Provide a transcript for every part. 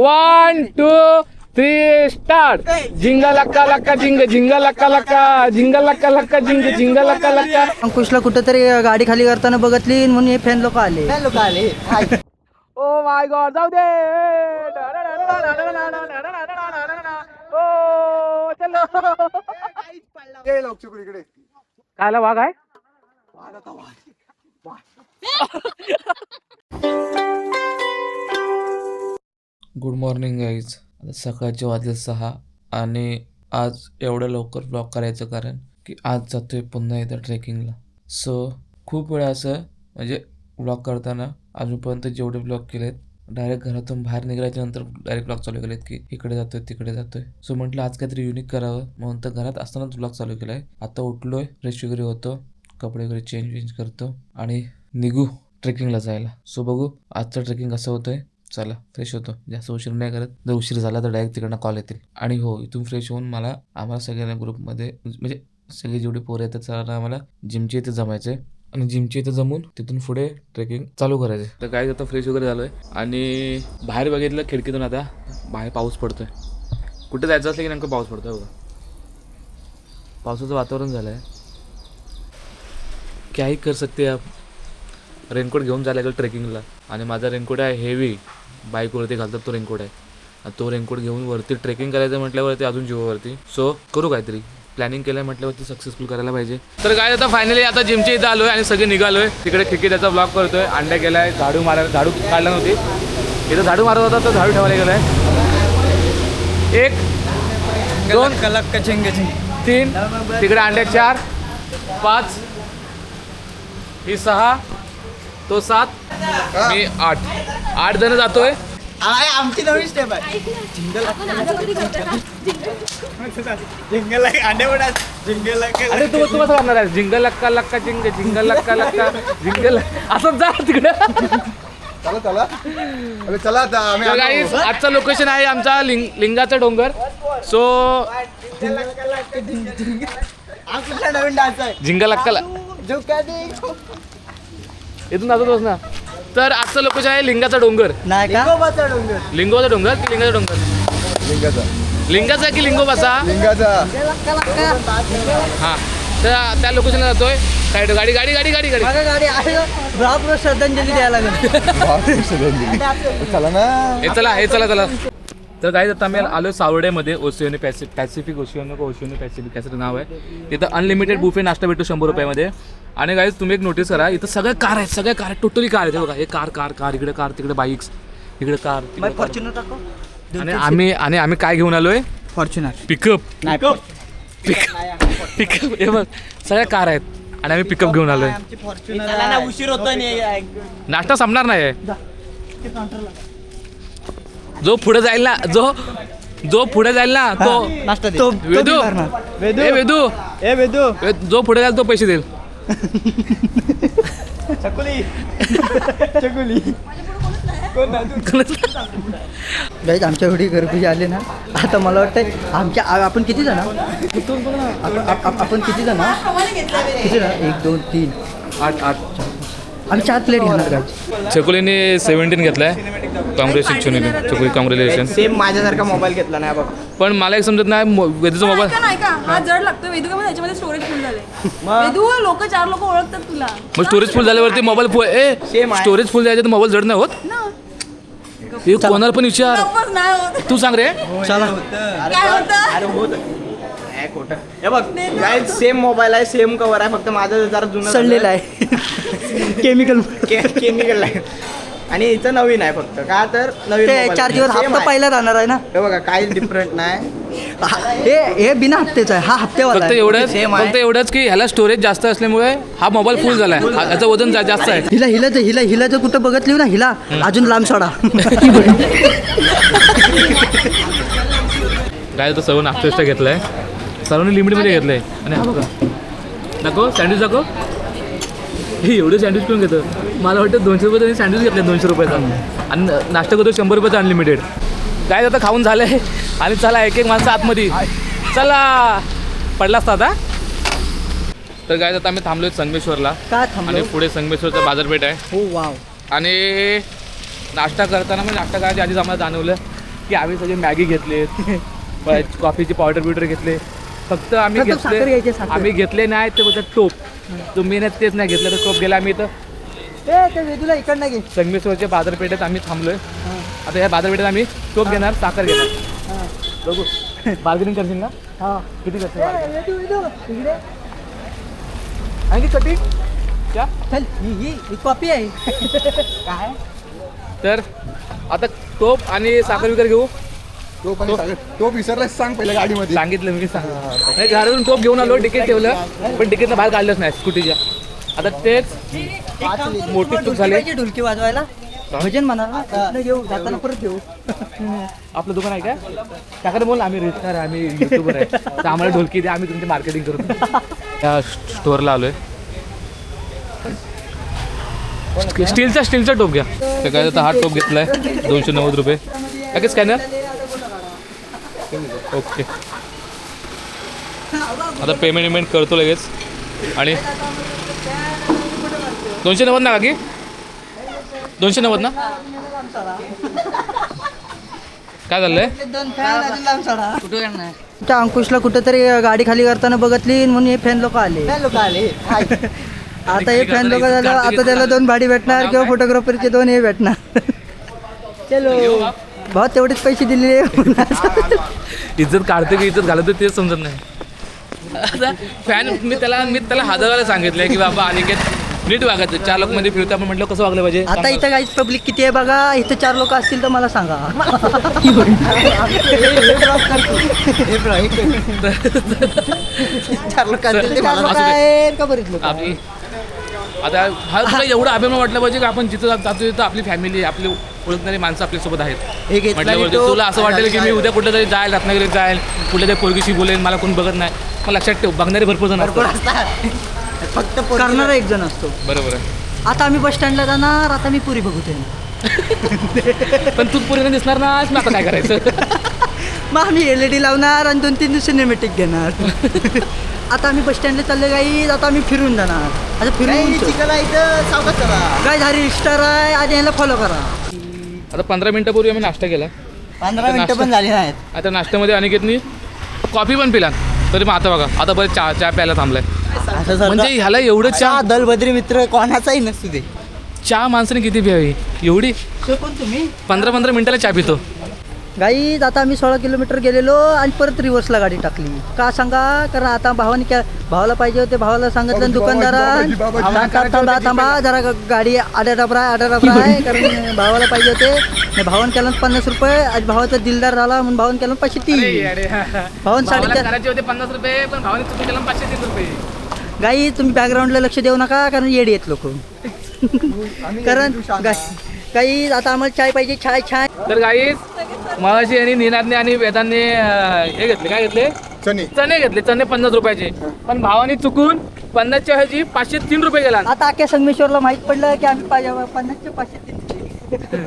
1 2 3 start. झिंगा लक्का लक्का झिंग झिंगा लक्का लक्का झिंगा लक्का लक्का झिंग झिंगा लक्का लक्का. अंकुशला कुठेतरी गाडी खाली करताना बघितली म्हणून हे फॅन लोक आले. ओ माय गॉड जाऊ दे. ओ चलो. कायला वाघ आहे. Good morning guys. सकाळचे वाजले 6 आणि आज एवढं लवकर ब्लॉग करायचं कारण की आज जातोय पुन्हा एकदा ट्रेकिंगला. सो खूप वेळा असं म्हणजे ब्लॉग करताना अजूनपर्यंत जेवढे ब्लॉग केलेत डायरेक्ट घरातून बाहेर निघाल्याच्या नंतर डायरेक्ट ब्लॉग चालू केलेत की इकडे जातोय तिकडे जातोय. सो म्हटलं आज काहीतरी युनिक करावं म्हणून तर घरात असतानाच ब्लॉग चालू केलाय. आता उठलोय, फ्रेश वगैरे होतो, कपडे वगैरे चेंज करतो आणि निघू ट्रेकिंगला जायला. सो बघू आजचं ट्रेकिंग कसं होतंय. चला फ्रेश होतो, जास्त उशीर नाही करत. जर उशीर झाला तर डायरेक्ट तिकडनं कॉल येतील. आणि हो, इथून फ्रेश होऊन आम्हाला सगळ्यांना ग्रुपमध्ये म्हणजे सगळे जेवढे पोरं येतात सगळ्यांना आम्हाला जिमच्या इथे जमायचं आहे आणि जिमच्या इथे जमून तिथून पुढे ट्रेकिंग चालू करायचं. तर काय आता फ्रेश वगैरे झालोय आणि बाहेर बघितलं खिडकीतून, आता बाहेर पाऊस पडतोय. कुठे जायचं असलं की नेमकं पाऊस पडतोय बघा. पावसाचं वातावरण झालं आहे, काही कर सकते आप. रेनकोट घेऊन जायला लागेल ट्रेकिंगला आणि माझा रेनकोट आहे हेवी, बाईकवरती घालतात तो रेनकोट आहे. तो रेनकोट घेऊन वरती ट्रेकिंग करायचं म्हटल्यावरती अजून जीवावरती. सो करू काहीतरी, प्लॅनिंग केलं म्हटल्यावरती सक्सेसफुल करायला पाहिजे. तर काय आता फायनली आता जिमच्या इथं आलोय आणि सगळे निघालोय. तिकडे खिडकी त्याचा ब्लॉक करतोय, अंड्या गेलाय, झाडू काढला नव्हती इथं, झाडू मारत होता तर झाडू ठेवायला गेलाय. 1 2 3 तिकडे अंड्या 4 5 ही 6 तो 7 मी 8 जण जातोय. आमची नवीन स्टेप आहे. अरे तू कसं करणार आहे. झिंग लक्का लक्का झिंग झिंग लक्का लक्का झिंग असं जा तिकडे. चला गाईस आजचं लोकेशन आहे आमचा लिंगाचा डोंगर. सो नवीन डान्स आहे झिंग लक्का इथून जातोच ना. तर आजचं लोकेशन आहे लिंगाचा डोंगर. नाही का? लिंगोबाचा डोंगर की लिंगाचा डोंगर. लिंगाचा की लिंगोबाचा. हा, तर त्या लोकेशनला जातोय. साईड गाडी गाडी गाडी गाडी गाडी गाडी आहे. ब्राह्मण श्रद्धांजली द्यायला लागेल. चला ना. हे चला. तर काय आता आम्ही आलो सावर्ड्यामध्ये. ओशिओनी पॅसिफिक ओशिओनी पॅसिफिक असं नाव आहे. तिथं अनलिमिटेड बुफे नाश्ता भेटतो 100 रुपयामध्ये. आणि गाईज तुम्ही एक नोटीस करा, इथं सगळ्या कार आहेत, टोटली कार आहेत बघा. हे कार इकडे कार, तिकडे बाईक्स, इकडे कार. फॉर्च्युनर टाको. आणि आम्ही काय घेऊन आलोय. Fortuner pickup. हे बघ सगळ्या कार आहेत आणि आम्ही पिकअप घेऊन आलोय. उशीर होतोय. नाश्ता संपणार नाही. जो पुढे जाईल ना तो वेदू जो पुढे जाईल तो पैसे देईल. गाईज आमच्या एवढी घरगुती आले ना. आता मला वाटतंय आपण किती जण आपण किती जण 1 2 3 8 आम्ही 4 प्लेट घेणार गाईज. छकुलीने 17 घेतलाय. कॉंग्रॅच्युलेशन. सेम माझ्यासारखा मोबाईल घेतला नाही बघ. पण मला एक समजत नाही वेदूचा मोबाईल नाही का हा जड लागतो. वेदू का त्याच्यामध्ये स्टोरेज फुल झाले. वेदू 4 लोक ओळखतात तुला. मग स्टोरेज फुल झाल्यावरती मोबाईल स्टोरेज फुल जायचं तर मोबाईल जड नाही होत. हे कोणाला पण विचार. गप्पच नाही होत. तू सांग रे. चला. काय होतं. हे बघ गाईज सेम मोबाईल आहे, सेम कवर आहे, फक्त माझं जरा जुनं सडलेला आहे. केमिकल आहे आणि हिचं नवीन आहे. फक्त का तर नवीन ते mobile 4 दिवस same हप्ता आहे. पहिला राहणार आहे ना. हे बघा काहीच डिफरंट नाही. हे बिना हप्त्याचा आहे. हा हप्त्यावाला फक्त आहे. एवढंच की ह्याला स्टोरेज जास्त असल्यामुळे हा मोबाईल फुल झालाय. याचं वजन जास्त आहे. हिला जर कुठं बघितली ना हिला अजून लांब सोडा. काय तर सर्व नाश्ता घेतलाय, सर्वांनी लिमिटमध्ये घेतलंय. आणि हा बघा दाखव सँडविच दाखव. हे एवढं सँडविच करून घेतं. मला वाटतं 200 रुपयाचं सँडविच घेतलं 200 रुपयाचा आणि नाश्ता करतो 100 रुपयाचा अनलिमिटेड. काय आता खाऊन झालंय आणि चला एक माणसं आतमध्ये चला पडला असता आता. तर काय आता आम्ही थांबलोय संगमेश्वरला. काय थांबलो? आणि पुढे संगमेश्वरचं बाजारपेठ आहे. हो वाव. आणि नाश्ता करताना नाश्ता करायच्या आधीच आम्हाला जाणवलं की आम्ही सगळे मॅगी घेतले कॉफीची पावडर बिवडर घेतले फक्त आम्ही फक्त साखर घ्यायची, घेतले साखर. आम्ही घेतले नाही ते बोलतात टोप तुम्ही नाही तेच नाही घेतलं तर टोप गेला आम्ही इथं ते वेदूला इकडनं घे. संगमेश्वरच्या बाजारपेठेत आम्ही थांबलोय आता या बाजारपेठेत आम्ही टोप घेणार साखर घेणार बघू बार्गेनिंग करशील ना हा. किती करशील वेदू, इकडे. आणखी कटिंग क्या चल, ही कॉपी आहे. काय तर आता टोप आणि साखर विकर घेऊ तो विसरलाच सांग पहिल्या गाडीमध्ये. सांगितलं मी नाही घरातून टोप घेऊन आलो तिकीट ठेवलं पण तिकीटला बाहेर काढलंच नाही स्कूटीच्या आता तेच मोठी चूक झाली ढोलकी वाजवायला भजन म्हणा ना, इथनं घेऊ जाताना परत घेऊ. आपलं दुकान आहे का त्याकडे बोल आम्ही रिस्टर आहे आम्ही युट्यूबर आहे तर आम्हाला ढोलकी द्या आम्ही तुमची मार्केटिंग करू त्या स्टोअरला आलोय स्टीलचा टोप घ्या ते काय आता हा टोप घेतलाय 290 रुपये काय स्कॅनर ओके आता पेमेंट करतो लगेच आणि 290 ना काकी 290 ना काय झालंय त्या अंकुशला कुठेतरी गाडी खाली करताना बघितली म्हणून हे फॅन लोक आले. आता हे फॅन लोक झालं आता त्याला 2 भाडी भेटणार किंवा फोटोग्राफरचे 2 हे भेटणार. चलो भाऊ तेवढेच पैसे दिलेले. इज्जत काढते की इज्जत घालते तेच समजत नाही आता फॅन मी त्याला हादरायला सांगितलंय की बाबा अनिकेत नीट वागायचं 4 लोक मध्ये फिरतो आपण म्हटलं कसं वागलं पाहिजे आता इथं काहीच पब्लिक किती आहे बघा इथं 4 लोक असतील तर मला सांगा. आपली आता हा तुला एवढं अभिमान वाटलं पाहिजे की आपण जिथं जातो तिथं आपली फॅमिली आपली ओळखणारी माणसं आपल्यासोबत आहेत म्हटल्यावरती तुला असं वाटेल की मी उद्या कुठं तरी जाईल रत्नागिरीत जाईल कुठल्या तरी पोरगीशी बोलेन मला कोण बघत नाही मला लक्षात ठेव बघणारे भरपूर जण असतात फक्त करणारा एक जण असतो. बरोबर आहे आता आम्ही बस स्टँडला जाणार आता मी पुरी बघू ते. पण तूच पूर्ण दिसणार ना मग आता काय करायचं मग आम्ही LED लावणार आणि 2-3 दिवस सिनेमॅटिक घेणार. आता आम्ही बस स्टँडला चालले गाईज आता आम्ही फिरून जाणार आता फिरून काय झाली स्टार आहे आज याला फॉलो करा. आता 15 मिनिटापूर्वी आम्ही नाश्ता केला 15 मिनिटं पण झाली नाहीत. आता नाश्त्यामध्ये अनिकेतनी कॉफी पण पिला तरी मग आता बघा आता बरं चहा प्यायला थांबलाय म्हणजे ह्याला एवढं चहा दलबद्री मित्र कोणाचाही नसतो ते चहा माणसाने किती प्यावी एवढी कोण तुम्ही 15 मिनिटाला चहा पितो गाईज आता आम्ही 16 किलोमीटर गेलेलो आणि परत रिव्हर्सला गाडी टाकली का सांगा कारण आता भावाला पाहिजे होते भावाला सांगितलं दुकानदारा थांबा जरा गाडी आड्या आहे कारण भावाला पाहिजे होते भावान केलं 50 रुपये आज भावाचा दिलदार झाला म्हणून भावान केलं 530 भावान 4.5 होते 50 रुपये पण भावाने चुकून केलं 503 रुपये गाई तुम्ही बॅकग्राऊंडला लक्ष देऊ नका कारण येडी आहेत लोक कारण काही आता आम्हाला चाय पाहिजे चाय तर गाईज मगाशी आणि निनादने आणि वेदांनी हे घेतले काय घेतले चणे घेतले चणे 50 रुपयाचे पण भावाने चुकून 50च्या ऐवजी 503 रुपये गेला आता अख्ख्या संगमेश्वरला माहित पडलं की आम्ही 50चे 503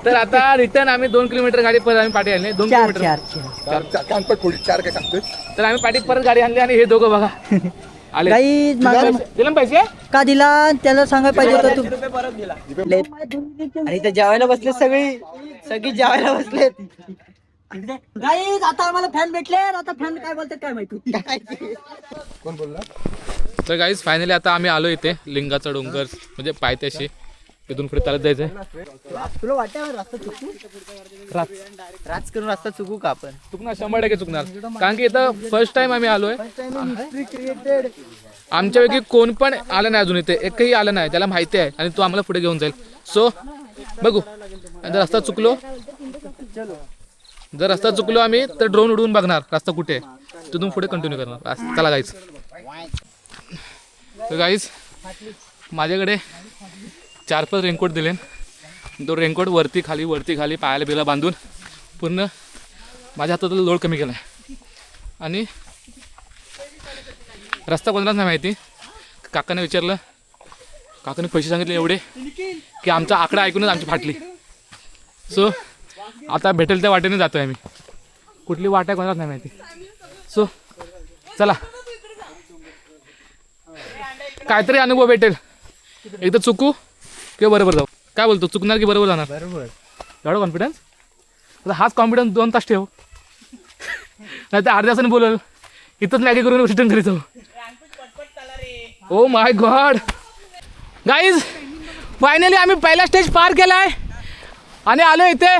तर आता रिटर्न आम्ही 2 किलोमीटर गाडी परत आम्ही पाठी आणली 2 किलोमीटर तर आम्ही पाठी परत गाडी आणली आणि हे दोघं बघा आले दिला पैसे का दिला त्याला सांगायला पाहिजे होतं तू परत दिला आणि इथे जेवायला बसले सगळी जेवायला बसलेत. गाईज आता आम्हाला फॅन भेटले आता फॅन काय बोलतात काय माहिती कोण बोलला तर गाईज फायनली आता आम्ही आलो इथे लिंगाचा डोंगर म्हणजे पायथ्याशी तिथून पुढे चालत जायचंय तुला वाटतं रस्ता चुकू राज करून रस्ता चुकू का आपण चुकणार 100% चुकणार कारण की इथं फर्स्ट टाइम आम्ही आलोय आमच्यापैकी कोण पण आलं नाही अजून इथे एकही आलं नाही त्याला माहिती आहे आणि तो आम्हाला पुढे घेऊन जाईल सो बघू जर रस्ता चुकलो आम्ही तर ड्रोन उडवून बघणार रस्ता कुठे आहे तिथून पुढे कंटिन्यू करणार चला गाईज तर गाईज माझ्याकडे 4-5 रेनकोट दिले तो रेनकोट वरती खाली पायाला बिला बांधून पूर्ण माझ्या हातातला लोड कमी केला आहे आणि रस्ता कोणालाच नाही माहिती काकाने विचारलं काकाने पैसे सांगितले एवढे की आमचा आकडा ऐकूनच आमची फाटली सो आता भेटेल त्या वाटेने जातो आहे आम्ही कुठली वाट आहे कोणालाच नाही माहिती सो चला काहीतरी अनुभव भेटेल एकदा चुकू किंवा बरोबर जाऊ काय बोलतो चुकणार की बरोबर जाणार बरोबर एवढा कॉन्फिडन्स आता हाच कॉन्फिडन्स 2 तास ठेव, नाही तर अर्ध्या तासाने बोलल इथंच मॅगी करून रिटर्न घरी जाऊ. ओ माय गॉड गाईज, फायनली आम्ही पहिला स्टेज पार केला आहे आणि आलो इथे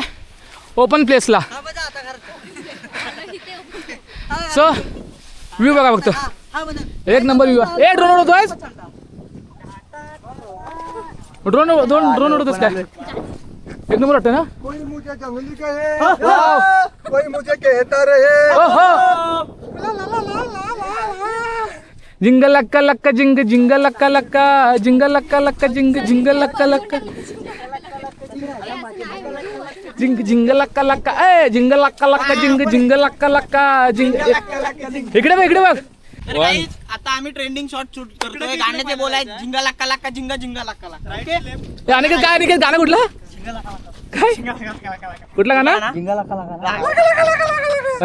ओपन प्लेसला. सो व्ह्यू बघा फक्त, एक नंबर व्ह्यू आहे. ड्रोन उडवतोय, ड्रोन उडवतोस काय? एक नंबर वाटतं ना. कोई मुझे जंगली कहे, कोई मुझे कहता रहे. जिंग लक्का लक्का जिंग जिंग लक्का लक्का जिंग लक्का लक्का जिंग जिंग लक्का लक्का जिंग जिंग लक्का लक्का ए जिंग लक्का लक्का जिंग जिंग लक्का लक्का जिंग. इकडे बघ, इकडे बघ. तर guys, आता आम्ही ट्रेंडिंग शॉट शूट करतोय. गाण्याचे बोल आहेत झिंगा लक्का लक्का झिंगा झिंगा लक्का लक्का. ओके, अनिकेत काय, अनिकेत गाणं कुठलं काय, कुठलं गाणं? 1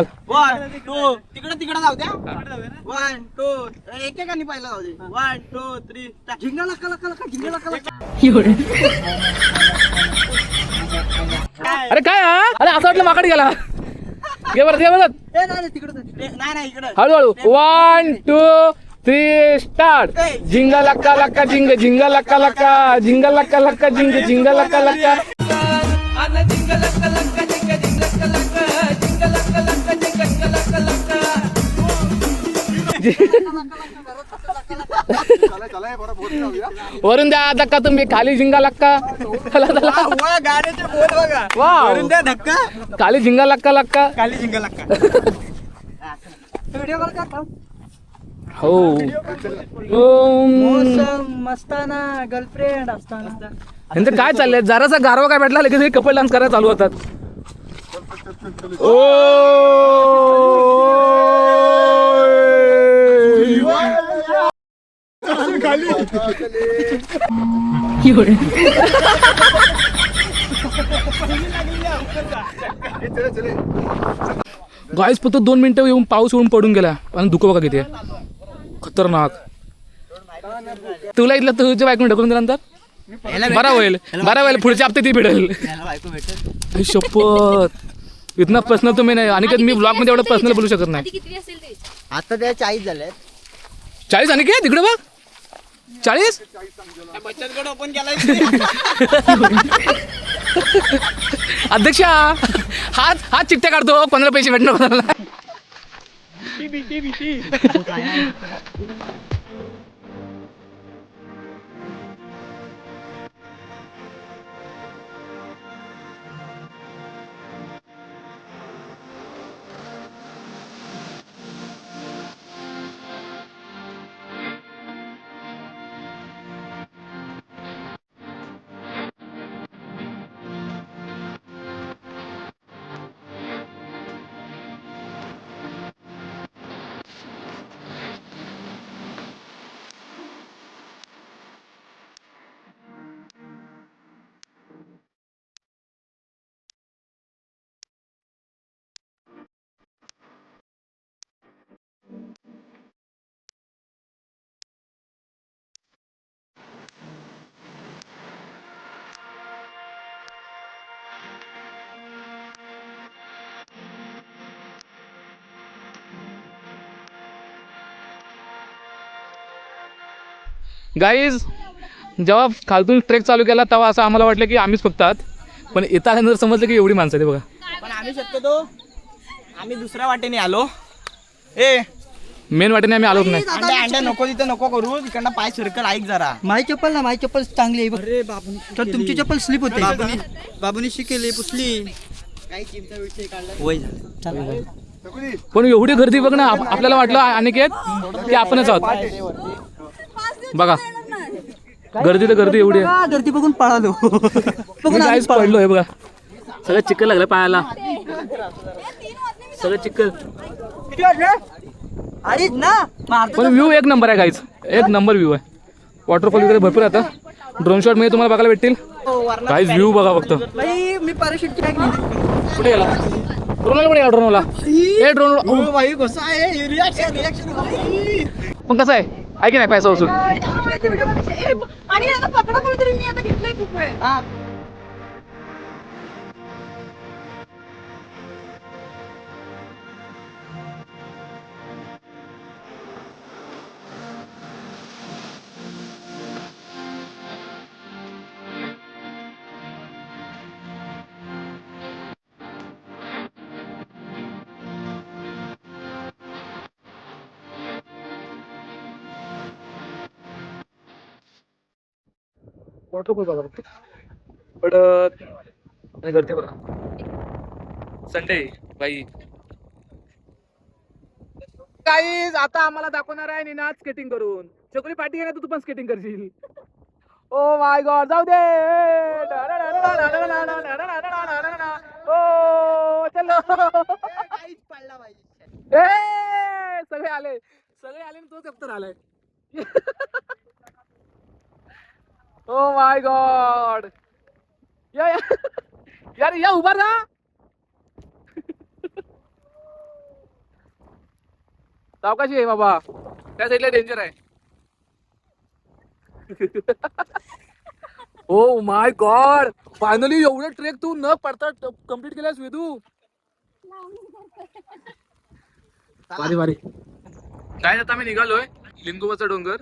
2 तिकडे जाऊ द्या. 1 2 एकेकाने पहिला जाऊ दे. 1 2 3 झिंगा लक्का लक्का लक्का झिंगा लक्का लक्का. अरे काय हा? अरे असं वाटलं माकड गेला. घे बरं, घे बरं. नाही इकडे. हळूहळू 1 2 3 स्टार्ट. झिंगा लक्का लक्का झिंग झिंगा लक्का लक्का झिंगा लक्का लक्का झिंग झिंगा लक्का लक्का. वरून द्या धक्का तुम्ही, खाली झिंगा लक्का. गाण्याचे बोल बघा. वाव, वरून द्या धक्का, खाली झिंगा लक्का लक्का. खाली झिंगा लक्का. हो मस्ताना गर्लफ्रेंड असताना. यांचं काय चाललंय, जरासा गारवा काय भेटला लगेच कपल डान्स करायला चालू होतात. ओ गाईस फक्त 2 मिनिटं येऊन पाऊस येऊन पडून गेला आणि धुकं बघा किती आहे. खतरनाक. तुला इथलं तुझ्या बायकोने ढकलून दिल्यानंतर बरा होईल पुढच्या हप्ते ती भेटेल. शपथ, इतना पर्सनल तुम्ही नाही. आणि मी ब्लॉग मध्ये एवढं पर्सनल बोलू शकत नाही. आता त्या 40 झाल्यात. 40 आणि काय तिकडे बघ 40. बचत गट ओपन केलाय. अध्यक्ष हात चिठ्ठ्या काढतो, कोणाला पैसे भेटणार कोणाला. गाईज, जेव्हा खालतून ट्रेक चालू केला तेव्हा असं आम्हाला वाटलं की आम्हीच फक्त आहात, पण इथं आल्यानंतर समजलं की एवढी माणसं आहे बघा. पण आम्ही शक्यतो दुसऱ्या वाटेने आलो. ए मेन वाटेने आम्ही आलोच नाही. अंडा नको तिथं नको करू, तिकडनं पाय सर्कल ऐक जरा. माझी चप्पल चांगली आहे बघ. अरे बाबू, तर तुमची चप्पल स्लिप होते. बाबूनी शिकेली पुसली. पण एवढी गर्दी बघ ना, आपल्याला वाटलं अनिकेत की आपणच आहोत. बघा गर्दी तर गर्दी एवढी आहे. गर्दी बघून पळालो. काहीच पडलो आहे बघा, सगळं चिखल लागलं पायाला, सगळं चिखल. पण व्ह्यू एक नंबर आहे गाईज, एक नंबर व्ह्यू आहे. वॉटरफॉल वगैरे भरपूर आता ड्रोन शॉट मध्ये तुम्हाला बघायला भेटतील. काहीच व्ह्यू बघा फक्त. मी पॅराशूट कुठे गेला ड्रोनला, कुठे गेला ड्रोनला? ए ड्रोन पण कसं आहे ऐक नाही पैसा वसूल. आणि आता पकडा कोणतरी, मी आता घेतलंय खूप वेळ. वॉटरफॉल बघा फक्त पडत आणि गर्दी बघा संडे बाई. गाईज आता आम्हाला दाखवणार आहे निनाद स्केटिंग करून. चकुली पाठी आहे ना, तू पण स्केटिंग करशील. ओ माय गॉड, जाऊ दे. ओ चलो. सगळे आले आणि तोच एकतर आलाय. ओ माय गॉड, यार या उभा राहा. सावकाशी आहे बाबा, त्या साईडला डेंजर आहे. ओ माय गॉड, फायनली एवढे ट्रेक तू न पडता कम्प्लीट केलास वेदू. भारी भारी. काय आता आम्ही निघालोय लिंगोबाचा डोंगर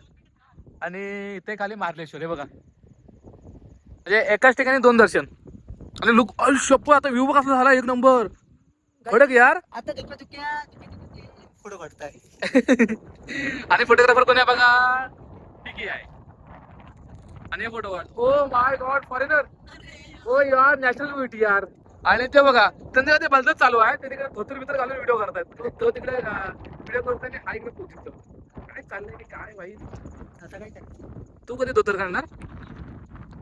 आणि इथे खाली मार्लेश्वर. हे बघा, म्हणजे एकाच ठिकाणी 2 दर्शन. आणि लुक शप्प, आता व्ह्यू कसला झाला, एक नंबर खडक यार. आता फोटो काढताय. आणि फोटोग्राफर कोण आहे बघा, ठीक आहे. आणि फोटो काढ. ओ माय गॉड, फॉरेनर. ओ यार, नॅचरल ब्युटी यार. आणि ते बघा, त्यांच्या ते भलतच चालू आहे. ते तिकडे धोतर बितर घालून व्हिडिओ करतात. तो तिकडे व्हिडिओ करताना हाय इकडे पोहोचतो. काय चाललंय की काय भाई. आता काय तू कधी धोतर घालणार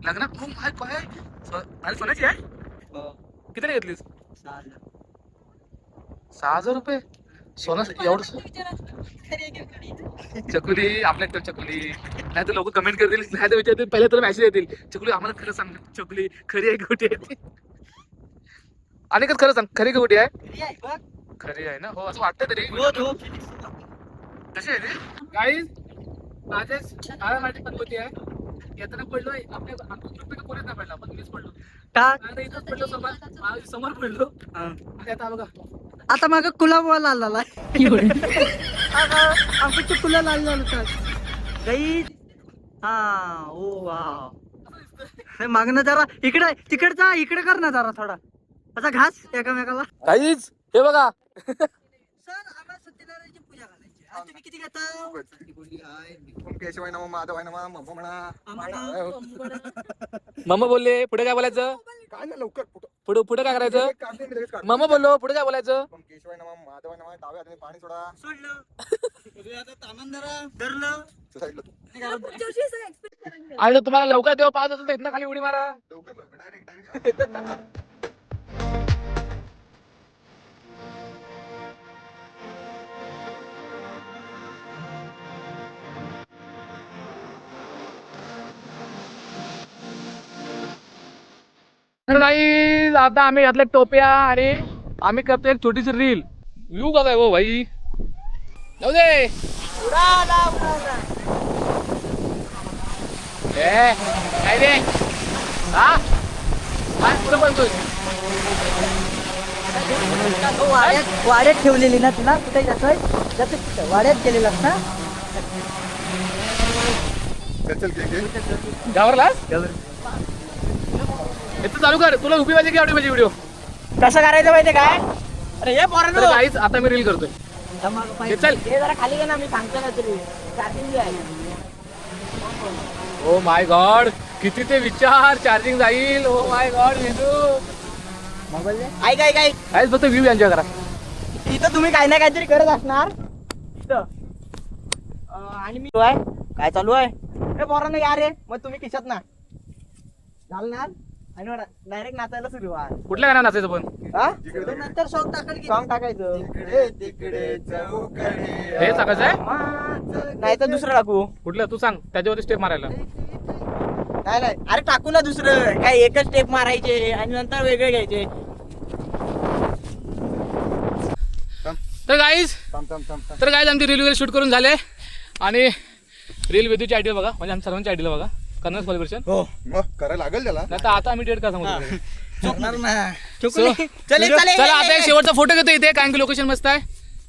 लग्नात? ओ माय काय, अरे सोन्याची आहे. किती घेतलीस? 6,000 रुपये सोनं एवढं. चकुली आपल्याकडे चकुली, नाही तर लोक कमेंट करतील, नाही तर विचारतील, पहिले तर मॅसेज येतील, चकुली आम्हाला खरं सांग, चकुली खरी आहे खोटी आहे. आणि खरं सांग, खरी का खोटी आहे? खरी आहे ना. हो असं वाटतं तरी. कशी आहे ते गाईज. राजेश माझी पण होती आहे. येताना पडलोय आपल्या कोणीच नाही पडला, पण मीच पडलो. इथंच पडलो, समोर पडलो. आणि आता बघा, आता माग कुला लाल आमच्या कुला लाल होतात काही. हा ओ वा, मागणं जरा इकडे तिकडचा इकडे कर ना जरा थोडा असा घास एकामेकाला. गाईज हे बघा, सर आम्हाला सत्यनारायणची पूजा करायची. आज तुम्ही किती घेता? ओम केशवाय नमः माधवाय नमः मम म्हणा. मम्मा बोलले पुढे काय बोलायचं, काय ना लवकर पुढे काय करायचं. काढते मी लगेच काढतो. मम्मा बोललो पुढे काय बोलायचं. ओम केशवाय नमः माधवाय नमः. डाव्या हाताने पाणी सोडा. सोडलं तामान धरलं. साईडला तू. पुढच्या वर्षी सगळं expect करून घे. आणि जर तुम्हाला लवकर तेव्हा पाहत असेल तर इथनं खाली उडी मारा. डायरेक्ट तर गाईज आता आम्ही घातले टोप्या आणि आम्ही करतोय एक छोटीशी रील. व्ह्यू कसा आहे हो भाई, जाऊ दे. काय रे, हा कुठं बनतोय. वाड्यात ठेवलेली ना तुला, कुठे जातोय जातोय वाड्यात गेलेलास ना. चल घे. गावरला इथं चालू कर. तुला उभी पाहिजे की आवडी पाहिजे व्हिडिओ. कसं करायचं माहितीये काय? अरे हे तर पोरांनो, गाईज आता मी रील करतोय. हे चल. हे जरा खाली घे ना, मी सांगतो ना तरी चार्जिंग आहे. ओ माय गॉड, किती ते विचार चार्जिंग जाईल. ओ माय गॉड विदू. ऐक ऐक ऐक, गाईज फक्त व्ह्यू एन्जॉय करा. इथं तुम्ही काही ना काहीतरी करत असणार इथं. आणि मी काय चालू आहे हे पोरांनो यार रे. मग तुम्ही खिशात ना घालणार आणि डायरेक्ट नाचायला सुरू व्हा. कुठल्या गाणं नाचायचं पण. हा? नंतर सॉंग टाकल की सॉंग टाकायचं. हे सांगायचं आहे. नाही तर दुसरं टाकू. कुठलं तू सांग, त्याच्यावरती स्टेप मारायला. नाही नाही, अरे टाकू ना दुसरं. काय एकच स्टेप मारायचे आणि नंतर वेगळे घ्यायचे. तर गाईज थांब थांब थांब थांब. आमची रील वगैरे शूट करून झाले आणि रील वेदूची आयडिया बघा, म्हणजे आमच्या सर्वांची आयडिया बघा. कन्नड सेलिब्रेशन हो मग करायला लागेल त्याला. नाही तर आता आम्ही डेट का सांगू. चल चला आता एक शेवटचा फोटो घेतो इथे, कारण की लोकेशन मस्त आहे.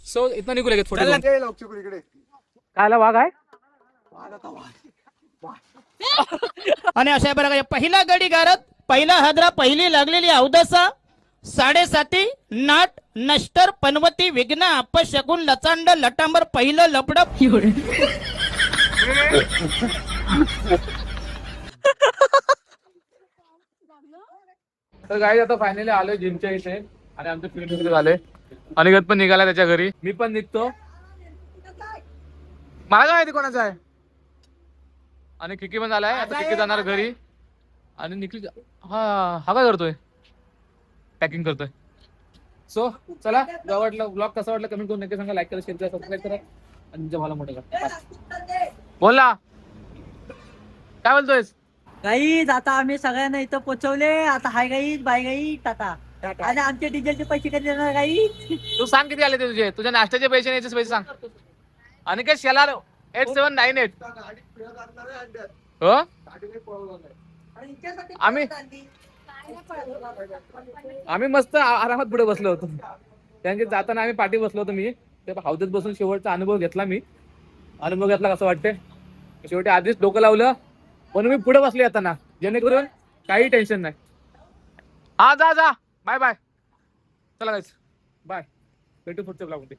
सो इथं निघू लगेच फोटो. ये लवचिक इकडे. कायला वाघ आहे. आणि अशा बरं पहिला गडी गारत, पहिला हदरा, पहिली लागलेली अवदसा, 7.5 नाट नष्टर पनवती विघ्न अपशगुन लचांड लटांबर पहिलं लपडप. तर गाईज आता फायनली आलोय जिमच्या इथे आणि आमचे फिल्म झाले. अनिकेत पण निघाला त्याच्या घरी, मी पण निघतो. मला काय माहिती कोणाचं आहे. आणि किकी पण झालाय. आता किकी जाणार घरी आणि निखिल हा काय करतोय, पॅकिंग करतोय. सो चला, आवडलं ब्लॉग कसा वाटला कमेंट करून नक्की सांगा. लाईक करा, शेअर करा, सबस्क्राईब करा आणि तुमच्या भाला मोठं करा. बोल ना, काय बोलतोयस. गाईज आता आम्ही सगळ्यांना इथं पोहोचवले. आता hi guys, bye guys, tata. आणि आमचे डिझेलचे पैसे कधी देणार गाईज? तू सांग किती आले ते तुझे, तुझ्या नाश्त्याचे पैसे याचे पैसे सांग. आणि काय शेलार 8798 हो. आम्ही मस्त आरामात पुढे बसलो होतो. त्यांचे जाताना आम्ही पाठी बसलो होतो. मी ते हौदत बसून शेवटचा अनुभव घेतला. अनुभव घेतला कसं वाटते. शेवटी आधीच डोकं लावलं म्हणून मी पुढे बसले येताना, जेणेकरून काही टेन्शन नाही. हा जा बाय बाय. चला गाईस बाय, भेटू पुढच्या ब्लॉगमध्ये.